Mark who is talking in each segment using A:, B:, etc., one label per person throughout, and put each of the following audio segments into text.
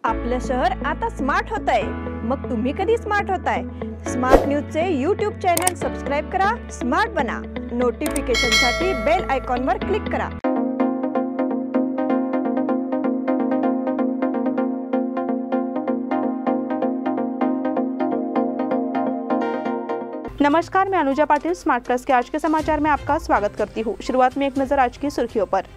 A: आपलं शहर आता स्मार्ट होत आहे। मग तुम्ही कधी स्मार्ट होताय? स्मार्ट न्यूजचे यूट्यूब चॅनल सबस्क्राइब करा, स्मार्ट बना। नोटिफिकेशनसाठी बेल आयकॉनवर क्लिक करा।
B: नमस्कार, मैं अनुजा पाटिल स्मार्ट प्लस के आज के समाचार में आपका स्वागत करती हूँ। शुरुआत में एक नजर आज की सुर्खियों पर।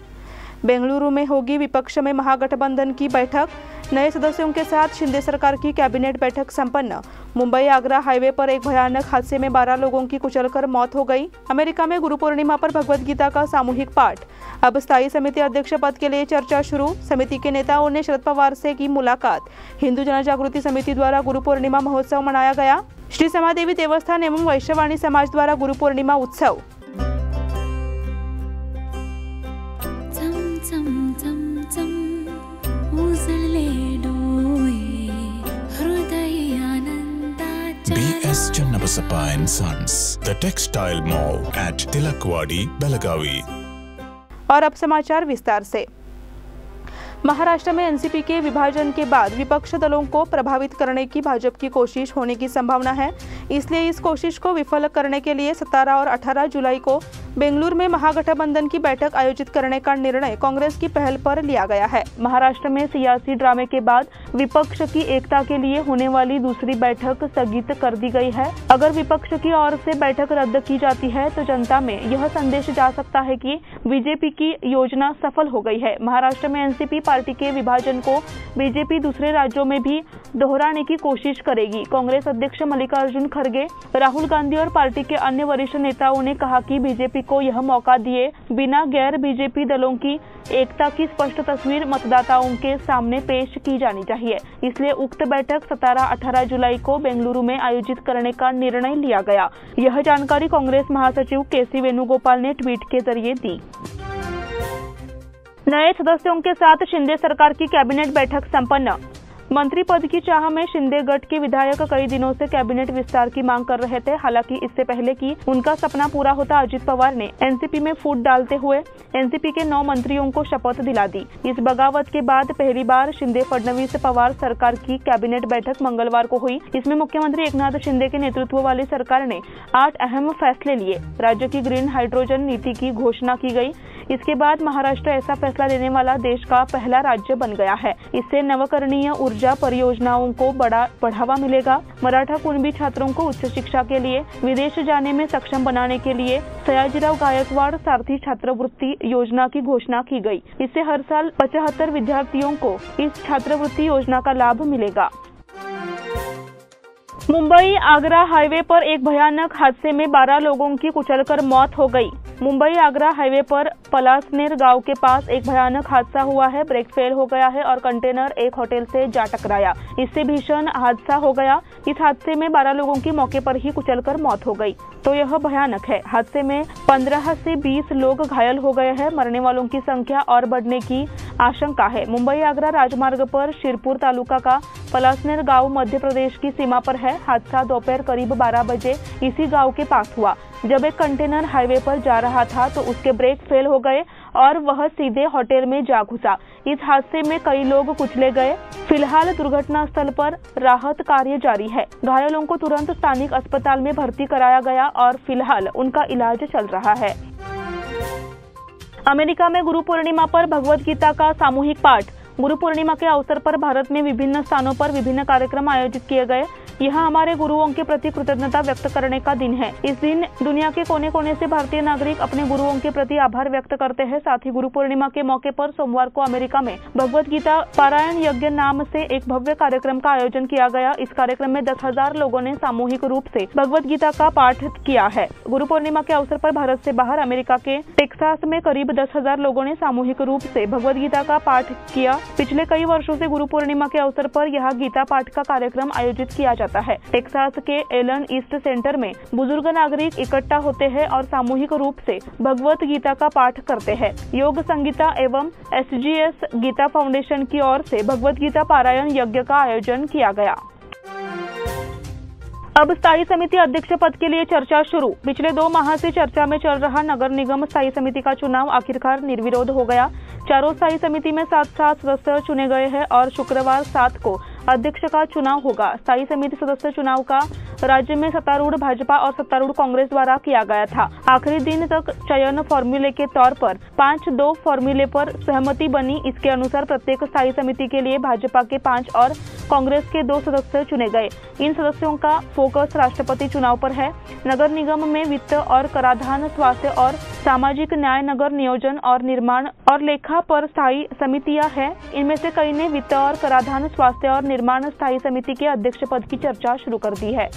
B: बेंगलुरु में होगी विपक्ष में महागठबंधन की बैठक, नए सदस्यों के साथ शिंदे सरकार की कैबिनेट बैठक संपन्न। मुंबई आगरा हाईवे पर एक भयानक हादसे में 12 लोगों की कुचलकर मौत हो गई। अमेरिका में गुरु पूर्णिमा पर भगवद गीता का सामूहिक पाठ। अब स्थायी समिति अध्यक्ष पद के लिए चर्चा शुरू, समिति के नेताओं ने शरद पवार से की मुलाकात। हिंदू जनजागृति समिति द्वारा गुरु पूर्णिमा महोत्सव मनाया गया। श्री समादेवी देवस्थान एवं वैश्यवाणी समाज द्वारा गुरु पूर्णिमा उत्सव।
C: BS Channabasappa and Sons, the textile mall at Tilakwadi, Belagavi।
B: और अब समाचार विस्तार से। महाराष्ट्र में एनसीपी के विभाजन के बाद विपक्ष दलों को प्रभावित करने की भाजपा की कोशिश होने की संभावना है। इसलिए इस कोशिश को विफल करने के लिए 17 और 18 जुलाई को बेंगलुरु में महागठबंधन की बैठक आयोजित करने का निर्णय कांग्रेस की पहल पर लिया गया है। महाराष्ट्र में सियासी ड्रामे के बाद विपक्ष की एकता के लिए होने वाली दूसरी बैठक स्थगित कर दी गई है। अगर विपक्ष की ओर से बैठक रद्द की जाती है तो जनता में यह संदेश जा सकता है कि बीजेपी की योजना सफल हो गई है। महाराष्ट्र में एनसीपी पार्टी के विभाजन को बीजेपी दूसरे राज्यों में भी दोहराने की कोशिश करेगी। कांग्रेस अध्यक्ष मल्लिकार्जुन खड़गे, राहुल गांधी और पार्टी के अन्य वरिष्ठ नेताओं ने कहा कि बीजेपी को यह मौका दिए बिना गैर बीजेपी दलों की एकता की स्पष्ट तस्वीर मतदाताओं के सामने पेश की जानी चाहिए। इसलिए उक्त बैठक 17-18 जुलाई को बेंगलुरु में आयोजित करने का निर्णय लिया गया। यह जानकारी कांग्रेस महासचिव केसी वेणुगोपाल ने ट्वीट के जरिए दी। नए सदस्यों के साथ शिंदे सरकार की कैबिनेट बैठक संपन्न। मंत्री पद की चाह में शिंदे गठ के विधायक कई दिनों से कैबिनेट विस्तार की मांग कर रहे थे। हालांकि इससे पहले कि उनका सपना पूरा होता, अजित पवार ने एनसीपी में फूट डालते हुए एनसीपी के 9 मंत्रियों को शपथ दिला दी। इस बगावत के बाद पहली बार शिंदे फडणवीस पवार सरकार की कैबिनेट बैठक मंगलवार को हुई। इसमें मुख्यमंत्री एकनाथ शिंदे के नेतृत्व वाली सरकार ने 8 अहम फैसले लिए। राज्य की ग्रीन हाइड्रोजन नीति की घोषणा की गई। इसके बाद महाराष्ट्र ऐसा फैसला लेने वाला देश का पहला राज्य बन गया है। इससे नवकरणीय ऊर्जा परियोजनाओं को बढ़ावा मिलेगा। मराठा कुणबी छात्रों को उच्च शिक्षा के लिए विदेश जाने में सक्षम बनाने के लिए सयाजीराव गायकवाड़ सारथी छात्रवृत्ति योजना की घोषणा की गई। इससे हर साल 75 विद्यार्थियों को इस छात्रवृत्ति योजना का लाभ मिलेगा। मुंबई आगरा हाईवे पर एक भयानक हादसे में 12 लोगों की कुचलकर मौत हो गई। मुंबई आगरा हाईवे पर पलासनेर गांव के पास एक भयानक हादसा हुआ है। ब्रेक फेल हो गया है और कंटेनर एक होटल से जा टकराया। इससे भीषण हादसा हो गया। इस हादसे में 12 लोगों की मौके पर ही कुचलकर मौत हो गई। तो यह भयानक है। हादसे में 15 से 20 लोग घायल हो गए हैं। मरने वालों की संख्या और बढ़ने की आशंका है। मुंबई आगरा राजमार्ग पर शिरपुर तालुका का पलासनेर गांव मध्य प्रदेश की सीमा पर है। हादसा दोपहर करीब 12 बजे इसी गांव के पास हुआ। जब एक कंटेनर हाईवे पर जा रहा था तो उसके ब्रेक फेल हो गए और वह सीधे होटल में जा घुसा। इस हादसे में कई लोग कुचले गए। फिलहाल दुर्घटना स्थल पर राहत कार्य जारी है। घायलों को तुरंत स्थानिक अस्पताल में भर्ती कराया गया और फिलहाल उनका इलाज चल रहा है। अमेरिका में गुरु पूर्णिमा पर भगवद गीता का सामूहिक पाठ। गुरु पूर्णिमा के अवसर पर भारत में विभिन्न स्थानों पर विभिन्न कार्यक्रम आयोजित किए गए। यह हमारे गुरुओं के प्रति कृतज्ञता व्यक्त करने का दिन है। इस दिन दुनिया के कोने कोने से भारतीय नागरिक अपने गुरुओं के प्रति आभार व्यक्त करते हैं। साथ ही गुरु पूर्णिमा के मौके पर सोमवार को अमेरिका में भगवद गीता पारायण यज्ञ नाम से एक भव्य कार्यक्रम का आयोजन किया गया। इस कार्यक्रम में 10,000 लोगों ने सामूहिक रूप से भगवद गीता का पाठ किया है। गुरु पूर्णिमा के अवसर पर भारत से बाहर अमेरिका के टेक्सास में करीब 10,000 लोगों ने सामूहिक रूप से भगवद गीता का पाठ किया। पिछले कई वर्षों से गुरु पूर्णिमा के अवसर पर यहाँ गीता पाठ का कार्यक्रम आयोजित किया जाता है। टेक्सास के एलन ईस्ट सेंटर में बुजुर्ग नागरिक इकट्ठा होते हैं और सामूहिक रूप से भगवत गीता का पाठ करते हैं। योग संगीता एवं SGS गीता फाउंडेशन की ओर से भगवत गीता पारायण यज्ञ का आयोजन किया गया। अब स्थायी समिति अध्यक्ष पद के लिए चर्चा शुरू। पिछले 2 माह से चर्चा में चल रहा नगर निगम स्थायी समिति का चुनाव आखिरकार निर्विरोध हो गया। चारों स्थायी समिति में 7 सदस्य चुने गए हैं और शुक्रवार 7 को अध्यक्ष का चुनाव होगा। स्थायी समिति सदस्य चुनाव का राज्य में सत्तारूढ़ भाजपा और सत्तारूढ़ कांग्रेस द्वारा किया गया था। आखिरी दिन तक चयन फॉर्मूले के तौर पर 5-2 फॉर्मूले पर सहमति बनी। इसके अनुसार प्रत्येक स्थायी समिति के लिए भाजपा के 5 और कांग्रेस के 2 सदस्य चुने गए। इन सदस्यों का फोकस राष्ट्रपति चुनाव पर है। नगर निगम में वित्त और कराधान, स्वास्थ्य और सामाजिक न्याय, नगर नियोजन और निर्माण और लेखा पर स्थायी समितियां हैं। इनमें से कई ने वित्त और कराधान, स्वास्थ्य और निर्माण स्थायी समिति के अध्यक्ष पद की चर्चा शुरू कर दी है।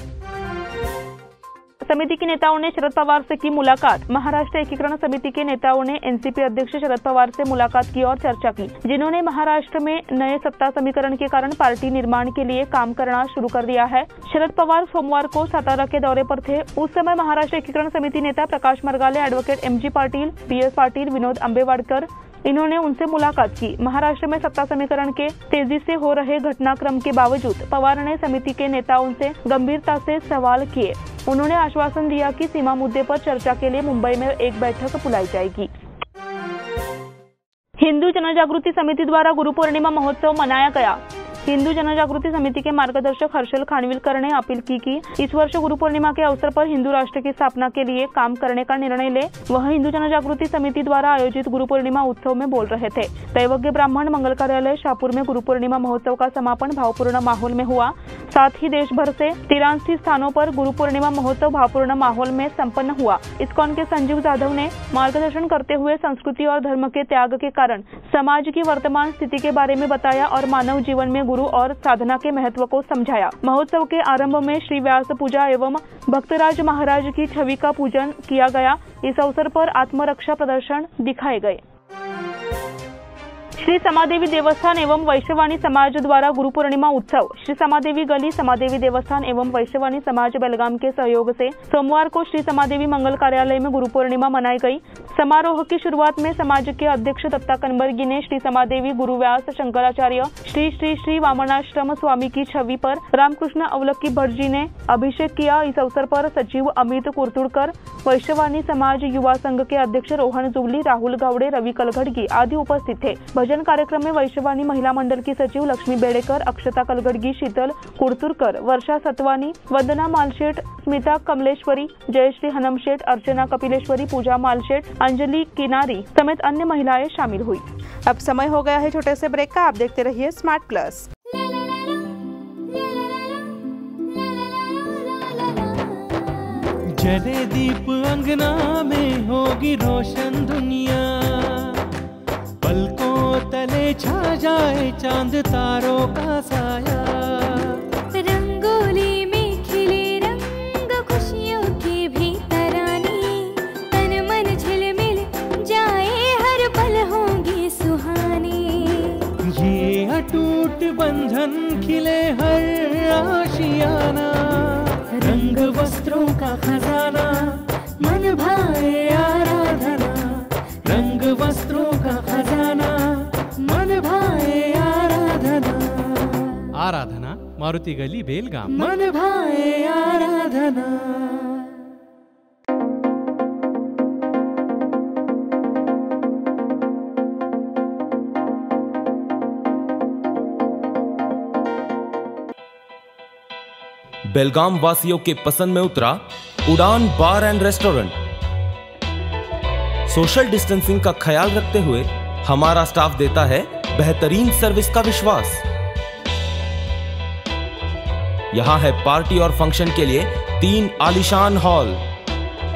B: समिति के नेताओं ने शरद पवार से की मुलाकात। महाराष्ट्र एकीकरण समिति के नेताओं ने एनसीपी अध्यक्ष शरद पवार से मुलाकात की और चर्चा की, जिन्होंने महाराष्ट्र में नए सत्ता समीकरण के कारण पार्टी निर्माण के लिए काम करना शुरू कर दिया है। शरद पवार सोमवार को सातारा के दौरे पर थे। उस समय महाराष्ट्र एकीकरण समिति नेता Prakash Margale, advocate MG Patil, PS Patil, Vinod Ambewadkar, इन्होंने उनसे मुलाकात की। महाराष्ट्र में सत्ता समीकरण के तेजी से हो रहे घटनाक्रम के बावजूद पवार ने समिति के नेताओं से गंभीरता से सवाल किए। उन्होंने आश्वासन दिया कि सीमा मुद्दे पर चर्चा के लिए मुंबई में एक बैठक बुलाई जाएगी। हिंदू जनजागृति समिति द्वारा गुरु पूर्णिमा महोत्सव मनाया गया। हिंदू जनजागृति समिति के मार्गदर्शक हर्षल खानविलकर ने अपील की कि इस वर्ष गुरु पूर्णिमा के अवसर पर हिंदू राष्ट्र की स्थापना के लिए काम करने का निर्णय ले। वह हिंदू जनजागृति समिति द्वारा आयोजित गुरु पूर्णिमा उत्सव में बोल रहे थे। दैवज्ञ ब्राह्मण मंगल कार्यालय शाहपुर में गुरु पूर्णिमा महोत्सव का समापन भावपूर्ण माहौल में हुआ। साथ ही देश भर से 83 स्थानों पर गुरु पूर्णिमा महोत्सव भावपूर्ण माहौल में संपन्न हुआ। इस्कॉन के संजीव जाधव ने मार्गदर्शन करते हुए संस्कृति और धर्म के त्याग के कारण समाज की वर्तमान स्थिति के बारे में बताया और मानव जीवन में गुरु और साधना के महत्व को समझाया। महोत्सव के आरंभ में श्री व्यास पूजा एवं भक्तराज महाराज की छवि का पूजन किया गया। इस अवसर पर आत्मरक्षा प्रदर्शन दिखाए गए। श्री समादेवी देवस्थान एवं वैश्यवाणी समाज द्वारा गुरु पूर्णिमा उत्सव। श्री समादेवी गली, समादेवी देवस्थान एवं वैश्यवाणी समाज बेलगाम के सहयोग से सोमवार को श्री समादेवी मंगल कार्यालय में गुरु पूर्णिमा मनाई गई। समारोह की शुरुआत में समाज के अध्यक्ष दत्ता कनबर्गी ने श्री समादेवी, गुरु व्यास शंकराचार्य, श्री श्री श्री वामनाश्रम स्वामी की छवि पर रामकृष्ण अवलक्की भट्ट जी ने अभिषेक किया। इस अवसर पर सचिव अमित कुर्तुड़कर, वैश्यवाणी समाज युवा संघ के अध्यक्ष रोहन जुबली, राहुल गावड़े, रवि कलघड़गी आदि उपस्थित थे। भजन कार्यक्रम में वैश्यवाणी महिला मंडल की सचिव लक्ष्मी बेड़ेकर, अक्षता कलघड़गी, शीतल कुर्तुरकर, वर्षा सतवानी, वंदना मालशेठ, स्मिता कमलेश्वरी, जयश्री हनमशेठ, अर्चना कपिलेश्वरी, पूजा मालशेठ, अंजलि किनारी समेत अन्य महिलाएं शामिल हुई।
D: अब समय हो गया है छोटे से ब्रेक का। आप देखते रहिए स्मार्ट प्लस।
E: जले दीप अंगना में होगी रोशन दुनिया, पलकों तले छा जाए चांद तारों का साया।
F: रंगोली में खिले रंग खुशियों की भी तरानी, तन मन झिलमिल जाए हर पल होंगी सुहानी।
E: ये अटूट बंधन खिले हर आशियाना, रंग वस्त्रों का खजाना मन भाए आराधना। रंग वस्त्रों का खजाना मन भाए आराधना। आराधना मारुति गली बेलगाम। मन भाए आराधना।
G: बेलगाम वासियों के पसंद में उतरा उड़ान बार एंड रेस्टोरेंट। सोशल डिस्टेंसिंग का ख्याल रखते हुए हमारा स्टाफ देता है बेहतरीन सर्विस का विश्वास। यहां है पार्टी और फंक्शन के लिए 3 आलीशान हॉल,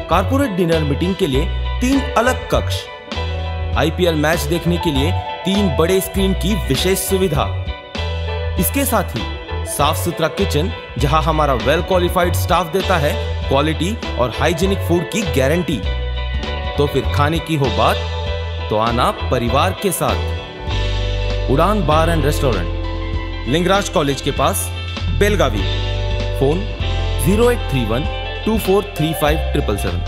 G: कारपोरेट डिनर मीटिंग के लिए 3 अलग कक्ष, IPL मैच देखने के लिए 3 बड़े स्क्रीन की विशेष सुविधा। इसके साथ ही साफ सुथरा किचन जहां हमारा वेल क्वालिफाइड स्टाफ देता है क्वालिटी और हाइजीनिक फूड की गारंटी। तो फिर खाने की हो बात तो आना परिवार के साथ। उड़ान बार एंड रेस्टोरेंट, लिंगराज कॉलेज के पास, बेलगावी। फोन 0831243577।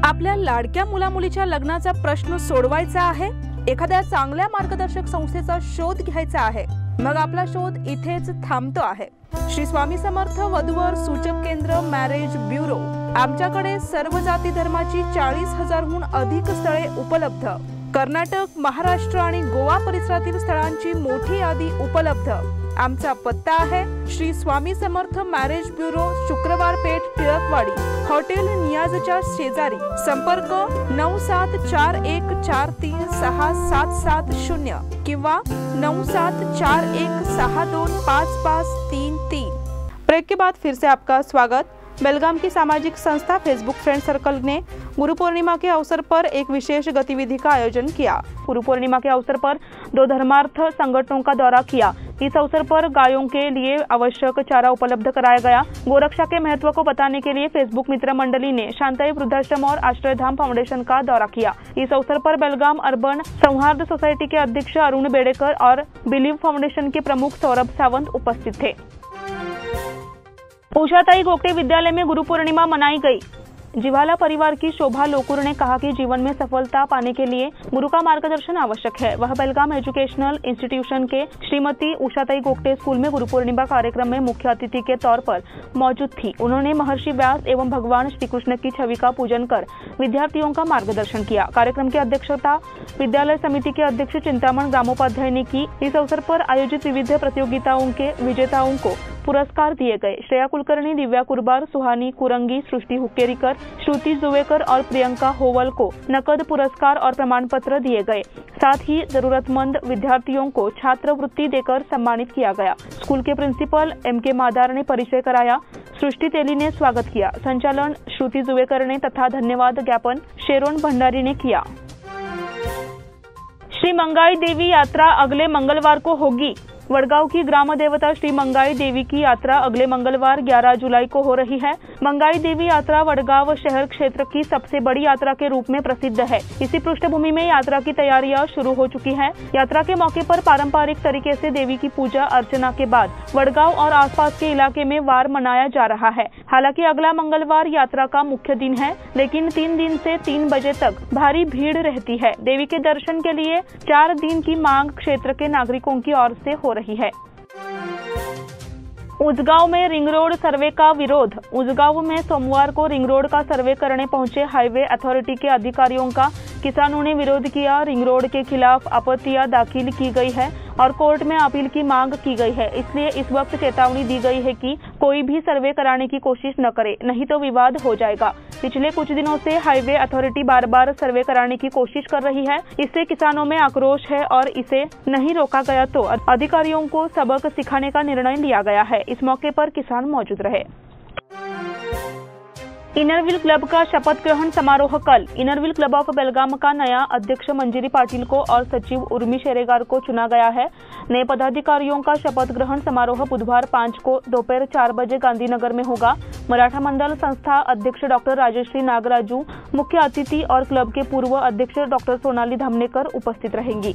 B: आपल्या लाडक्या मुलामुलीच्या लग्नाचा प्रश्न सोडवायचा आहे? एखाद्या चांगल्या मार्गदर्शक संस्थेचा शोध घ्यायचा आहे? मग आपला शोध इथेच थांबतो आहे। श्री स्वामी समर्थ वधूवर सूचक केंद्र मॅरेज ब्युरो। आमच्याकडे सर्व जाती धर्माची 40,000हून अधिक स्थळे उपलब्ध। कर्नाटक, महाराष्ट्र आणि गोवा परिसरातील स्थळांची मोठी यादी उपलब्ध। आमचा पत्ता आहे श्री स्वामी समर्थ मॅरेज ब्युरो, शुक्रवार पेठ, टिळकवाडी, हॉटेल नियाजच्या शेजारी। संपर्क 9741436770 किंवा 9741625533।
D: ब्रेक के बाद फिर से आपका स्वागत। बेलगाम की सामाजिक संस्था फेसबुक फ्रेंड सर्कल ने गुरु पूर्णिमा के अवसर पर एक विशेष गतिविधि का आयोजन किया। गुरु पूर्णिमा के अवसर पर 2 धर्मार्थ संगठनों का दौरा किया। इस अवसर पर गायों के लिए आवश्यक चारा उपलब्ध कराया गया। गोरक्षा के महत्व को बताने के लिए फेसबुक मित्र मंडली ने शांताई वृद्धाश्रम और आश्रयधाम फाउंडेशन का दौरा किया। इस अवसर पर बेलगाम अर्बन सौहार्द सोसाइटी के अध्यक्ष अरुण बेड़ेकर और बिलीव फाउंडेशन के प्रमुख सौरभ सावंत उपस्थित थे। उषाताई गोगटे विद्यालय में गुरु पूर्णिमा मनाई गई। जिवाला परिवार की शोभा लोकुर ने कहा कि जीवन में सफलता पाने के लिए गुरु का मार्गदर्शन आवश्यक है। वह बेलगाम एजुकेशनल इंस्टीट्यूशन के श्रीमती उषाताई गोगटे स्कूल में गुरु पूर्णिमा कार्यक्रम में मुख्य अतिथि के तौर पर मौजूद थी। उन्होंने महर्षि व्यास एवं भगवान श्री कृष्ण की छवि का पूजन कर विद्यार्थियों का मार्गदर्शन किया। कार्यक्रम की अध्यक्षता विद्यालय समिति के अध्यक्ष चिंतामण ग्रामोपाध्याय ने की। इस अवसर पर आयोजित विविध प्रतियोगिताओं के विजेताओं को पुरस्कार दिए गए। श्रेया कुलकर्णी, दिव्या कुरबार, सुहानी कुरंगी, सृष्टि हुक्केरीकर, श्रुति जुवेकर और प्रियंका होवल को नकद पुरस्कार और प्रमाण पत्र दिए गए। साथ ही जरूरतमंद विद्यार्थियों को छात्रवृत्ति देकर सम्मानित किया गया। स्कूल के प्रिंसिपल MK मादार ने परिचय कराया। सृष्टि तेली ने स्वागत किया। संचालन श्रुति जुवेकर ने तथा धन्यवाद ज्ञापन शेरोन भंडारी ने किया। श्री मंगाई देवी यात्रा अगले मंगलवार को होगी। वडगांव की ग्राम देवता श्री मंगाई देवी की यात्रा अगले मंगलवार 11 जुलाई को हो रही है। मंगाई देवी यात्रा वडगांव शहर क्षेत्र की सबसे बड़ी यात्रा के रूप में प्रसिद्ध है। इसी पृष्ठभूमि में यात्रा की तैयारियां शुरू हो चुकी है। यात्रा के मौके पर पारंपरिक तरीके से देवी की पूजा अर्चना के बाद वडगांव और आसपास के इलाके में वार मनाया जा रहा है। हालांकि अगला मंगलवार यात्रा का मुख्य दिन है, लेकिन 3 दिन से 3 बजे तक भारी भीड़ रहती है। देवी के दर्शन के लिए 4 दिन की मांग क्षेत्र के नागरिकों की ओर से हो रही है। उजगांव में रिंग रोड सर्वे का विरोध। उजगांव में सोमवार को रिंग रोड का सर्वे करने पहुंचे हाईवे अथॉरिटी के अधिकारियों का किसानों ने विरोध किया। रिंग रोड के खिलाफ आपत्तियां दाखिल की गई है और कोर्ट में अपील की मांग की गई है। इसलिए इस वक्त चेतावनी दी गई है कि कोई भी सर्वे कराने की कोशिश न करे, नहीं तो विवाद हो जाएगा। पिछले कुछ दिनों से हाईवे अथॉरिटी बार बार सर्वे कराने की कोशिश कर रही है। इससे किसानों में आक्रोश है और इसे नहीं रोका गया तो अधिकारियों को सबक सिखाने का निर्णय लिया गया है। इस मौके पर किसान मौजूद रहे। इनरव्हील क्लब का शपथ ग्रहण समारोह कल। इनरव्हील क्लब ऑफ बेलगाम का नया अध्यक्ष मंजिरी पाटिल को और सचिव उर्मी शेरेगार को चुना गया है। नए पदाधिकारियों का शपथ ग्रहण समारोह बुधवार 5 को दोपहर 4 बजे गांधीनगर में होगा। मराठा मंडल संस्था अध्यक्ष डॉक्टर राजश्री नागराजू मुख्य अतिथि और क्लब के पूर्व अध्यक्ष डॉक्टर सोनाली धामनेकर उपस्थित रहेंगी।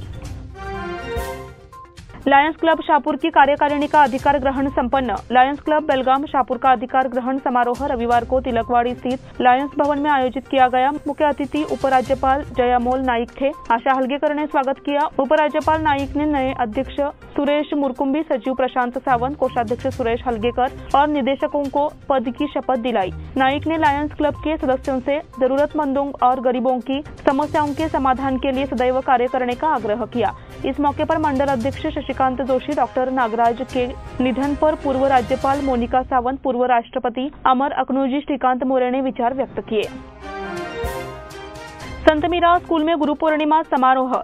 D: लायंस क्लब शाहपुर की कार्यकारिणी का अधिकार ग्रहण संपन्न। लायंस क्लब बेलगाम शाहपुर का अधिकार ग्रहण समारोह रविवार को तिलकवाड़ी स्थित लायंस भवन में आयोजित किया गया। मुख्य अतिथि उपराज्यपाल जयामोल नाइक थे। आशा हलगेकर ने स्वागत किया। उपराज्यपाल नाइक ने नए अध्यक्ष सुरेश मुरकुंबी, सचिव प्रशांत सावंत, कोषाध्यक्ष सुरेश हलगेकर और निदेशकों को पद की शपथ दिलाई। नाइक ने लायंस क्लब के सदस्यों से जरूरतमंदों और गरीबों की समस्याओं के समाधान के लिए सदैव कार्य करने का आग्रह किया। इस मौके पर मंडल अध्यक्ष शशिकांत जोशी, डॉक्टर नागराज के निधन पर पूर्व राज्यपाल मोनिका सावंत, पूर्व राष्ट्रपति अमर अकनूजी, श्रीकांत मोरे ने विचार व्यक्त किए। संत मीरा स्कूल में गुरु पूर्णिमा समारोह।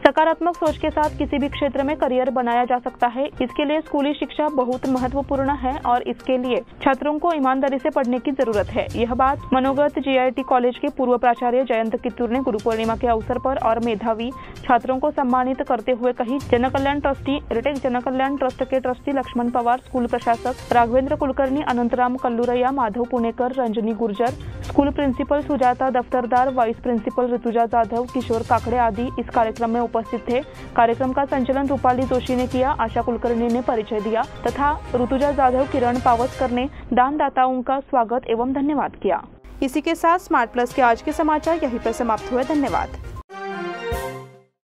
D: सकारात्मक सोच के साथ किसी भी क्षेत्र में करियर बनाया जा सकता है। इसके लिए स्कूली शिक्षा बहुत महत्वपूर्ण है और इसके लिए छात्रों को ईमानदारी से पढ़ने की जरूरत है। यह बात मनोगत GIT कॉलेज के पूर्व प्राचार्य जयंत कित्तूर ने गुरु पूर्णिमा के अवसर पर और मेधावी छात्रों को सम्मानित करते हुए कही। जनकल्याण ट्रस्टी रिटेक जनकल्याण ट्रस्ट के ट्रस्टी लक्ष्मण पवार, स्कूल प्रशासक Raghavendra Kulkarni, Anantram Kallurayya, Madhav Punekar, Ranjani Gurjar, school principal Sujata Daftardar, vice principal Rutuja Jadhav, Kishor Kakade आदि इस कार्यक्रम में उपस्थित थे। कार्यक्रम का संचालन रूपाली जोशी ने किया। आशा कुलकर्णी ने परिचय दिया तथा ऋतुजा जाधव, किरण पावस्कर ने दानदाताओं का स्वागत एवं धन्यवाद किया। इसी के साथ स्मार्ट प्लस के आज के समाचार यहीं पर समाप्त हुए। धन्यवाद।